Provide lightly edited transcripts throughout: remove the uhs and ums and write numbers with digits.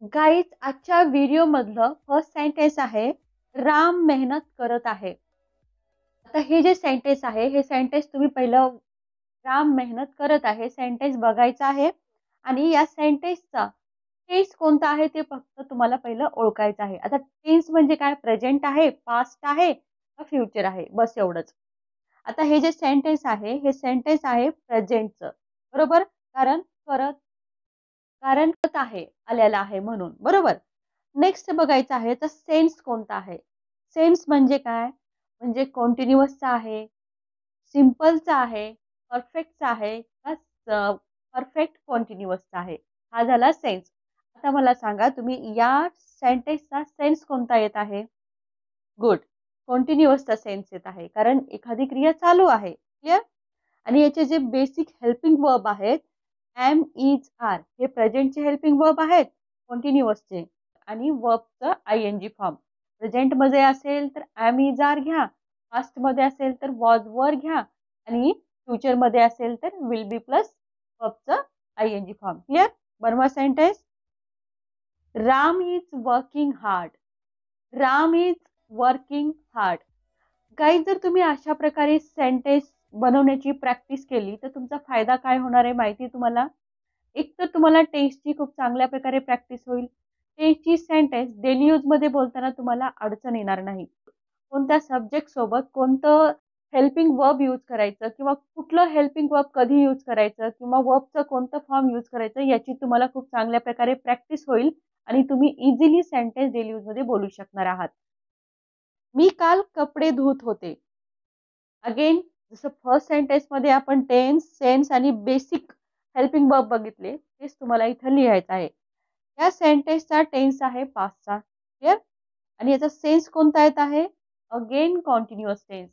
Guys आजच्या video मधलं first sentence आहे, राम मेहनत करत आहे. आता हे जे सेंटेन्स आहे, हे सेंटेन्स तुम्ही पहिलं राम मेहनत करत आहे सेंटेन्स बघायचा आहे आणि या सेंटेन्सचा टेन्स कोणता आहे ते फक्त तुम्हाला पहिलं ओळखायचं आहे. आता टेन्स म्हणजे काय? प्रेझेंट आहे, पास्ट आहे का फ्युचर आहे, बस एवढंच. आता हे जे सेंटेन्स आहे, हे सेंटेन्स आहे प्रेझेंटचं, बरोबर? कारण करत करत आहे, आलेला आहे म्हणून, बरोबर? नेक्स्ट बघायचं आहे तर सेन्स कोणता आहे. सेन्स म्हणजे काय? म्हणजे कंटिन्युअसचा आहे, सिंपलचा आहे, परफेक्टचा आहे का परफेक्ट कंटिन्युअसचा आहे. हा झाला सेन्स. आता मला सांगा तुम्ही या सेंटेन्सचा सेन्स कोणता येत आहे? गुड. कंटिन्युअसचा सेन्स येत आहे कारण एखादी क्रिया चालू आहे. क्लिअर? आणि याचे जे बेसिक हेल्पिंग वर्ब आहेत एम, इज, आर हे प्रेझेंटचे हेल्पिंग वर्ब आहेत कंटिन्युअसचे आणि वर्बचं आयएनजी फॉर्म. प्रेझेंट मध्ये असेल तर एम, इज, आर घ्या, पास्ट मध्ये असेल तर वॉज, वर घ्या आणि फ्युचर मध्ये असेल तर विल बी प्लस वर्बचं आयएनजी फॉर्म. क्लिअर? बनवा sentence. Ram is working hard. Ram is working hard. Guys जर तुम्ही अशा प्रकारे सेंटेन्स बनवण्याची प्रॅक्टिस केली तर तुमचा फायदा काय होणार आहे माहिती आहे तुम्हाला? एक तर तुम्हाला टेन्सची खूप चांगल्या प्रकारे प्रॅक्टिस होईल. टेन्सची सेंटेन्स डेली यूज मध्ये बोलताना तुम्हाला अडचण येणार नाही. कोणत्या सब्जेक्ट सोबत कोणतं हेल्पिंग वर्ब यूज करायचं किंवा कुठलं हेल्पिंग वर्ब कधी यूज करायचं किंवा वर्बचं कोणतं फॉर्म यूज करायचं याची तुम्हाला खूप चांगल्या प्रकारे प्रॅक्टिस होईल आणि तुम्ही इझिली सेंटेन्स डेली यूज मध्ये बोलू शकणार आहात. मी काल कपडे धुत होते. अगेन जसं फर्स्ट सेंटेन्स मध्ये आपण टेन्स, सेन्स आणि बेसिक हेल्पिंग वर्ब बघितले, तेच तुम्हाला इथं लिहायचं आहे. या सेंटेन्सचा टेन्स आहे पास्टचा. क्लिअर? आणि याचा सेन्स कोणता येत आहे? अगेन कॉन्टिन्युअस टेन्स,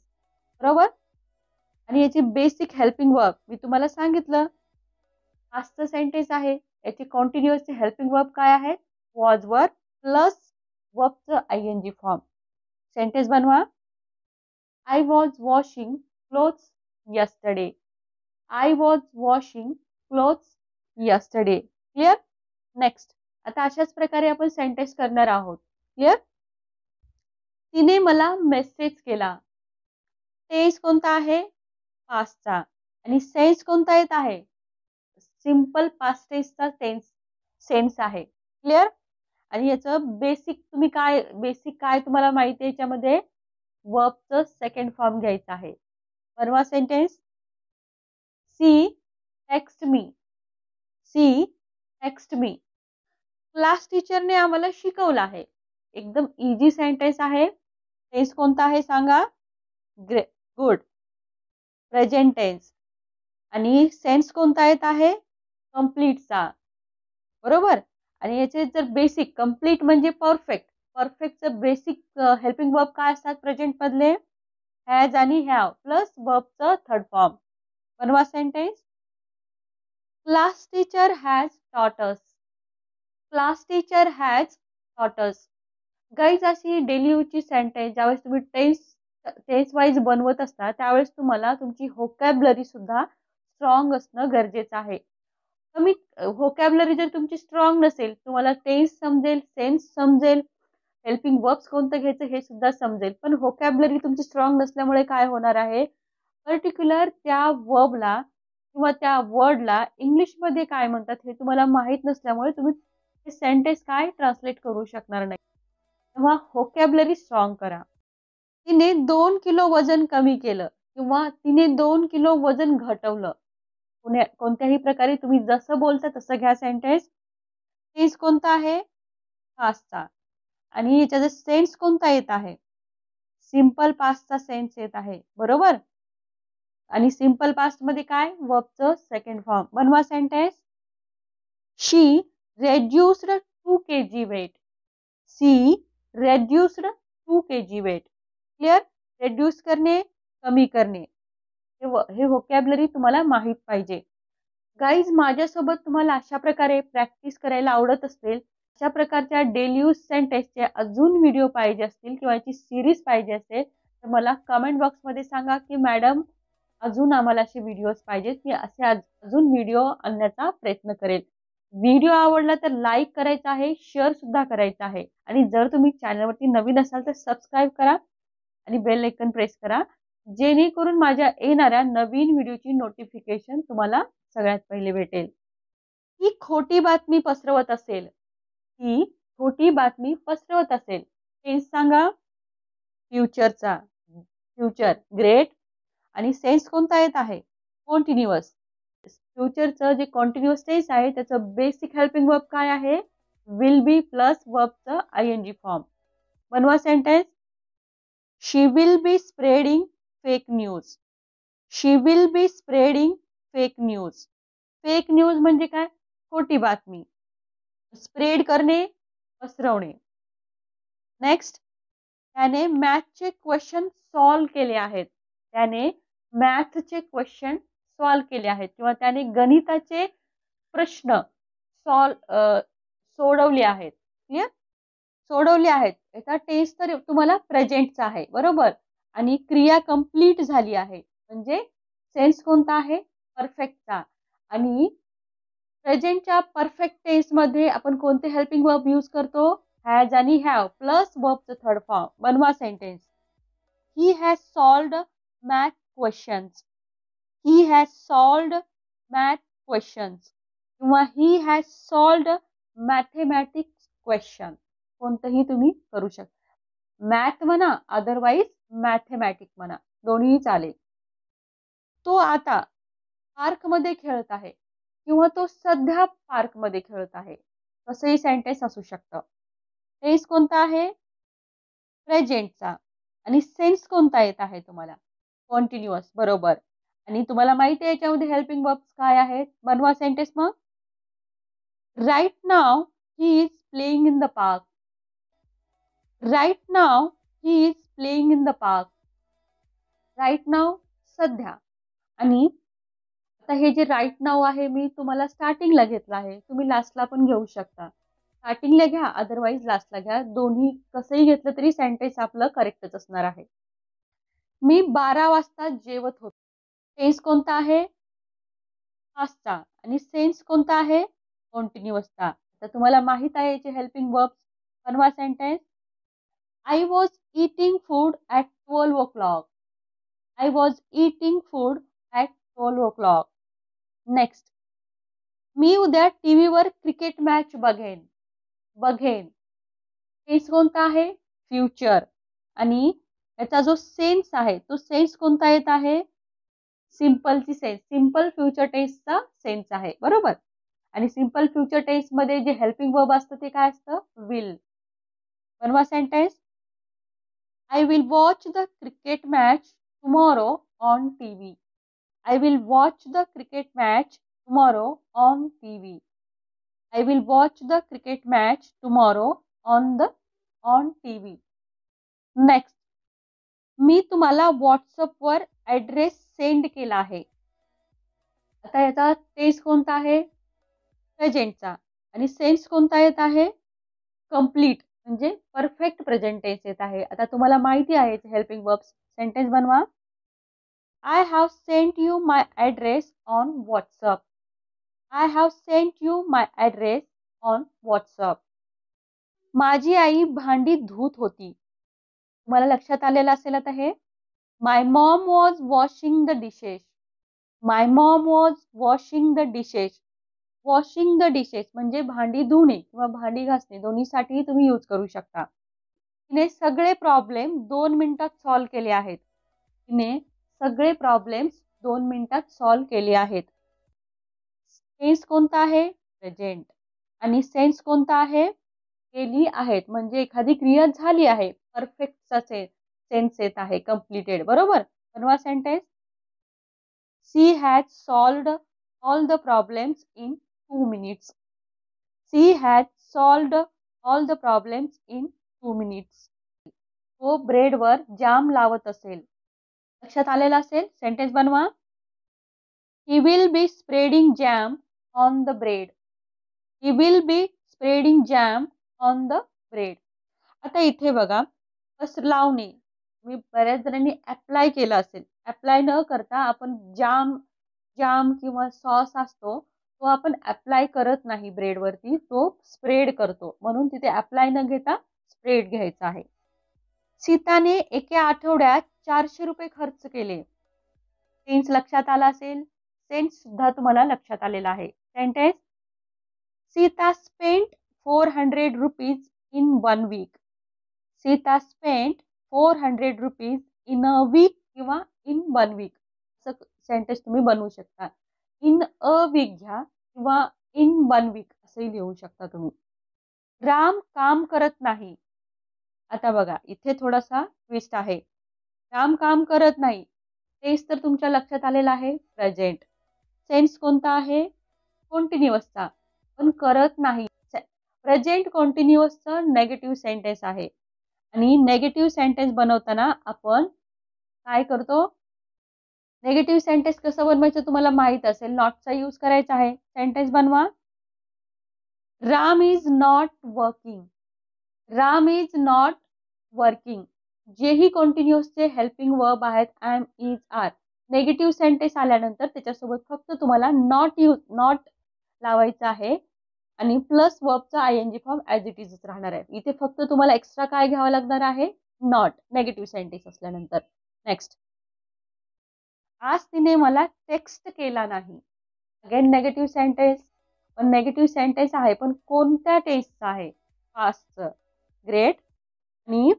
बरोबर? आणि याची बेसिक हेल्पिंग वर्ब मी तुम्हाला सांगितलं, पास्टचं सेंटेन्स आहे, याची कॉन्टिन्युअसचे हेल्पिंग वर्ब काय आहे? वॉज, वर प्लस वर्बचं आयएनजी फॉर्म. सेंटेन्स बनवा. I was washing clothes yesterday. I was washing clothes yesterday. Clear? Next. आता अशाच प्रकारे आपण सेंटेन्स करणार आहोत. क्लिअर? तिने मला मेसेज केला. टेन्स कोणता आहे? पास्टचा. आणि सेन्स कोणता येत आहे? सिंपल पास्ट टेन्सचा सेन्स आहे. क्लिअर? आणि याचं बेसिक काय तुम्हाला माहिती आहे याच्यामध्ये? वर्बचं सेकंड फॉर्म घ्यायचा आहे. बनवा sentence. See text me. See text me. Class टीचरने आम्हाला शिकवलं आहे. एकदम इझी सेंटेन्स आहे. टेन्स कोणता आहे सांगा? गुड. Present tense. आणि सेन्स कोणता येत आहे? कम्प्लीटचा, बरोबर? आणि याचे जर बेसिक कम्प्लीट म्हणजे परफेक्ट. परफेक्टचं बेसिक हेल्पिंग वर्ब काय असतात प्रेझेंट मधले? हॅज आणि हॅव प्लस वर्बचं थर्ड फॉर्म. बनवा sentence. Class teacher has taught us. Class teacher has taught us. Guys अशी डेली यूजची सेंटेन्स ज्यावेळेस तुम्ही टेन्स वाईज बनवत असता त्यावेळेस तुम्हाला तुमची व्होकॅब्युलरी सुद्धा स्ट्रॉंग असणं गरजेचं आहे. कमी व्होकॅब्युलरी जर तुमची स्ट्रॉंग नसेल, तुम्हाला टेन्स समजेल, सेन्स समजेल, हेल्पिंग वर्ब्स कोणतं घ्यायचं हे सुद्धा समजेल. पण व्होकॅब्युलरी तुमची स्ट्रॉंग नसल्यामुळे काय होणार आहे? पर्टिक्युलर त्या वर्बला किंवा त्या वर्डला इंग्लिशमध्ये काय म्हणतात हे तुम्हाला माहीत नसल्यामुळे तुम्ही हे सेंटेन्स काय ट्रान्सलेट करू शकणार नाही. तेव्हा व्होकॅब्युलरी स्ट्रॉंग करा. तिने 2 किलो वजन कमी केलं किंवा तिने 2 किलो वजन घटवलं. कोणत्याही प्रकारे तुम्ही जसं बोलता तसं घ्या सेंटेन्स. टेन्स कोणता आहे? पास्टचा. आणि याचा सेन्स कोणता येत आहे? सिंपल पास्टचा सेन्स येत आहे, बरोबर? आणि सिंपल पास्ट मध्ये काय? वर्बचं सेकंड फॉर्म. बनवा सेंटेन्स. शी रेड्युस्ड 2 kg वेट. शी reduced 2 kg weight. Clear? Reduce करणे, कमी करणे, हे व्होकॅब्युलरी तुम्हाला माहित पाहिजे. गाईज माझ्यासोबत तुम्हाला अशा प्रकारे प्रॅक्टिस करायला आवडत असेल, अशा प्रकारच्या डेली यूज सेंटेन्सचे अजून व्हिडिओ पाहिजे असतील किंवा याची सिरीज पाहिजे असेल तर मला कमेंट बॉक्समध्ये सांगा की मॅडम अजून आम्हाला असे व्हिडिओज पाहिजेत. मी असे अजून व्हिडिओ आणण्याचा प्रयत्न करेल. व्हिडिओ आवडला तर लाईक करायचा आहे, शेअर सुद्धा करायचा आहे आणि जर तुम्ही चॅनलवरती नवीन असाल तर सबस्क्राईब करा आणि बेल आयकॉन प्रेस करा, जेणेकरून माझ्या येणाऱ्या नवीन व्हिडिओची नोटिफिकेशन तुम्हाला सगळ्यात पहिले भेटेल. ही खोटी बातमी पसरवत असेल, ही खोटी बातमी पसरवत असेल, हे सांगा. फ्युचरचा, फ्युचर ग्रेट आणि सेन्स कोणता येत आहे? कॉन्टिन्युअस. फ्युचरचं जे कॉन्टिन्युअस टेन्स आहे त्याचं बेसिक हेल्पिंग वर्ब काय आहे? विल बी प्लस वर्बचं आयएनजी फॉर्म. बनवा sentence. She will be spreading fake news. She will be spreading fake news. Fake news म्हणजे काय? खोटी बातमी. स्प्रेड करणे, पसरवणे. नेक्स्ट, त्याने मॅथचे क्वेश्चन सॉल्व केले आहेत. त्याने मॅथचे क्वेश्चन सॉल्व केले आहेत किंवा त्याने गणिताचे प्रश्न सोडवले आहेत. क्लिअर? सोडवले आहेत. याचा टेन्स तर तुम्हाला प्रेझेंटचा आहे, बरोबर. आणि क्रिया कंप्लीट झाली आहे म्हणजे सेन्स कोणता आहे? परफेक्टचा. आणि प्रेझेंटच्या परफेक्ट टेन्स मध्ये आपण कोणते हेल्पिंग वर्ब यूज करतो? हॅज आणि हॅव प्लस वर्बचं थर्ड फॉर्म. बनवा sentence. He has solved math questions. He has solved math questions किंवा he has solved mathematics question. कोणतंही तुम्ही करू शकता. मॅथ म्हणा, अदरवाईज मॅथेमॅटिक म्हणा, दोन्ही चालेल. तो आता पार्कमध्ये खेळत आहे किंवा तो सध्या पार्कमध्ये खेळत आहे. कसंही सेंटेन्स असू शकतं. टेन्स कोणता आहे? प्रेझेंटचा. आणि सेन्स कोणता येत आहे तुम्हाला? कॉन्टिन्युअस, बरोबर. आणि तुम्हाला माहिती आहे याच्यामध्ये हेल्पिंग वर्ब्स काय आहेत? बनवा सेंटेन्स मग. राईट नाव he is playing in the park. Write नाव he is playing in the park. Write नाव सध्या. आणि आता हे जे राईट नाव आहे मी तुम्हाला स्टार्टिंगला घेतलं आहे, तुम्ही लास्टला पण घेऊ शकता. स्टार्टिंगला घ्या, अदरवाईज लास्टला घ्या. दोन्ही कसंही घेतलं तरी सेंटेन्स आपलं करेक्टच असणार आहे. मी 12 वाजता जेवत होतो. टेन्स कोणता आहे? पास्टचा. आणि सेन्स कोणता आहे? कॉन्टिन्युअसचा. तर तुम्हाला माहित आहे याचे हेल्पिंग वर्ब्स. बनवा sentence. I was eating food at 12 o'clock. I was eating food at 12 o'clock. Next. मी उद्या टीव्हीवर क्रिकेट मॅच बघेन. बघेन. टेन्स कोणता आहे? फ्युचर. आणि याचा जो सेन्स आहे तो सेन्स कोणता येत आहे? सिंपलची सेन्स. सिंपल फ्युचर टेन्सचा सेन्स आहे, बरोबर. आणि सिंपल फ्युचर टेन्स मध्ये जे हेल्पिंग वर्ब असतं ते काय असतं? विल. बनवा sentence. I will watch the cricket match tomorrow on TV. I will watch the cricket match tomorrow on TV. I will watch the cricket match tomorrow on TV. Next. मी तुम्हाला व्हॉट्सअपवर address send केला आहे. आता याचा tense कोणता आहे? प्रेझेंटचा. आणि sense कोणता येत आहे? कंप्लीट म्हणजे परफेक्ट प्रेझेंट टेन्स येत आहे. आता तुम्हाला माहिती आहे हेल्पिंग वर्ब्स. सेंटेन्स बनवा. I have sent you my address on WhatsApp. I have sent you my address on WhatsApp. माझी आई भांडी धुत होती. तुम्हाला लक्षात आलेलं असेल आता हे. My mom was washing the dishes. My mom was washing the dishes. Washing the dishes म्हणजे भांडी धुणे किंवा भांडी घासणे दोन्हीसाठी तुम्ही यूज करू शकता. तिने सगळे प्रॉब्लेम 2 मिनिटात सॉल्व्ह केले आहेत. तिने सगळे प्रॉब्लेम्स 2 मिनिटात सॉल्व्ह केले आहेत. टेन्स कोणता आहे? प्रेझेंट. आणि सेन्स कोणता आहे? केली आहेत म्हणजे एखादी क्रिया झाली आहे. परफेक्टचा सेन्स येत आहे. कंप्लीटेड, बरोबर. बनवा sentence. She has solved all the problems in 2 minutes. She had solved all the problems in 2 minutes. तो ब्रेडवर जाम लावत असेल. लक्षात आलेलं असेल. सेंटेन्स बनवा. He will be spreading jam on the bread. He will be spreading jam on the bread. आता इथे बघा, बस लावणे. मी बऱ्याच जणांनी अप्लाय केलं असेल. अप्लाय न करता आपण जाम किंवा सॉस असतो तो आपण अप्लाय करत नाही ब्रेडवरती, तो स्प्रेड करतो. म्हणून तिथे अप्लाय न घेता स्प्रेड घ्यायचा आहे. सीताने एका आठवड्यात 400 रुपये खर्च केले. टेन्स लक्षात आला असेल. सेंस सुद्धा तुम्हाला लक्षात आलेला आहे. Sentence Sita spent 400 rupees in 1 week. Sita spent 400 rupees in a week किंवा इन 1 वीक असं सेंटेन्स तुम्ही बनवू शकता. इन अ वीक घ्या किंवा इन 1 वीक असंही लिहू शकता तुम्ही. राम काम करत नाही. आता बघा इथे थोडासा ट्विस्ट आहे. राम काम करत नाही. तेच तर तुमच्या लक्षात आलेलं आहे प्रेझेंट. सेन्स कोणता आहे? कंटिन्युअसचा. पण करत नाही. प्रेझेंट कंटिन्युअसचं नेगेटिव्ह सेंटेन्स आहे. आणि नेगेटिव्ह सेंटेन्स बनवताना आपण काय करतो? नेगेटिव्ह सेंटेन्स कसं बनवायचं तुम्हाला माहित असेल. नॉटचा यूज करायचा आहे. सेंटेन्स बनवा. Ram is not working. Ram is not working. जेही कंटिन्युअसचे हेल्पिंग वर्ब आहेत am, is, are. Negative sentence आल्यानंतर त्याच्यासोबत फक्त तुम्हाला नॉट लावायचा आहे आणि प्लस वर्बचा आयएनजी फॉर्म ॲज इट इजच राहणार आहे. इथे फक्त तुम्हाला एक्स्ट्रा काय घ्यावं लागणार आहे? नॉट. नेगेटिव्ह सेंटेन्स असल्यानंतर. नेक्स्ट. आज तिने मला टेक्स्ट केला नाही. Again negative sentence. पण नेगेटिव्ह सेंटेन्स आहे पण कोणत्या टेन्सचा आहे? पास्टचं. ग्रेट. आणि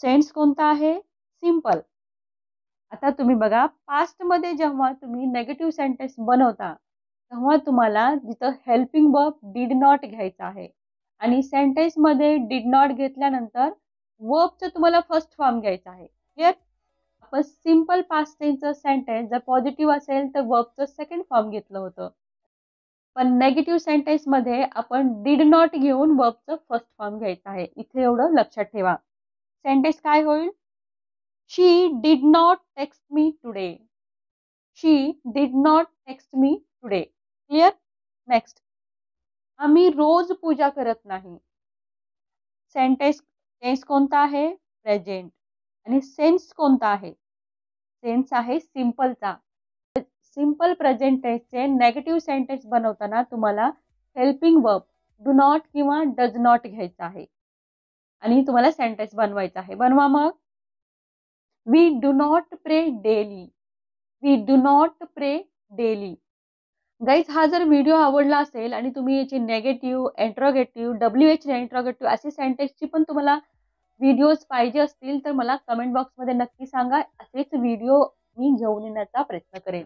सेन्स कोणता आहे? सिंपल. आता तुम्ही बघा पास्टमध्ये जेव्हा तुम्ही नेगेटिव्ह सेंटेन्स बनवता तेव्हा तुम्हाला जिथं हेल्पिंग वर्ब डिड नॉट घ्यायचा आहे आणि सेंटेन्समध्ये डिड नॉट घेतल्यानंतर वर्बचं तुम्हाला फर्स्ट फॉर्म घ्यायचा आहे. क्लिअर? आपण सिंपल पास्ट टेन्सचं सेंटेन्स जर पॉझिटिव्ह असेल तर वर्बचं सेकंड फॉर्म घेतलं होतं. पण नेगेटिव्ह सेंटेन्समध्ये आपण डिड नॉट घेऊन वर्बचं फर्स्ट फॉर्म घ्यायचं आहे. इथे एवढं लक्षात ठेवा. सेंटेन्स काय होईल? She did not text me today. She did not text me today. Clear? Next. आम्ही रोज पूजा करत नाही. टेन्स कोणता आहे? प्रेझेंट. आणि सेन्स कोणता आहे? सेन्स आहे सिंपलचा. सिंपल प्रेझेंट टेन्सचे नेगेटिव्ह सेंटेन्स बनवताना तुम्हाला हेल्पिंग वर्ब डू नॉट किंवा डज नॉट घ्यायचा आहे आणि तुम्हाला सेंटेन्स बनवायचा आहे. बनवा मग. We do not pray daily. We do not pray daily. Guys हा जर व्हिडिओ आवडला असेल आणि तुम्ही याचे नेगेटिव्ह, इंट्रोगेटिव्ह, WH इंट्रोगेटिव्ह असे सेंटेन्सची पण तुम्हाला व्हिडिओज पाहिजे असतील तर मला कमेंट बॉक्समध्ये नक्की सांगा. असेच व्हिडिओ मी घेऊन येण्याचा प्रयत्न करेन.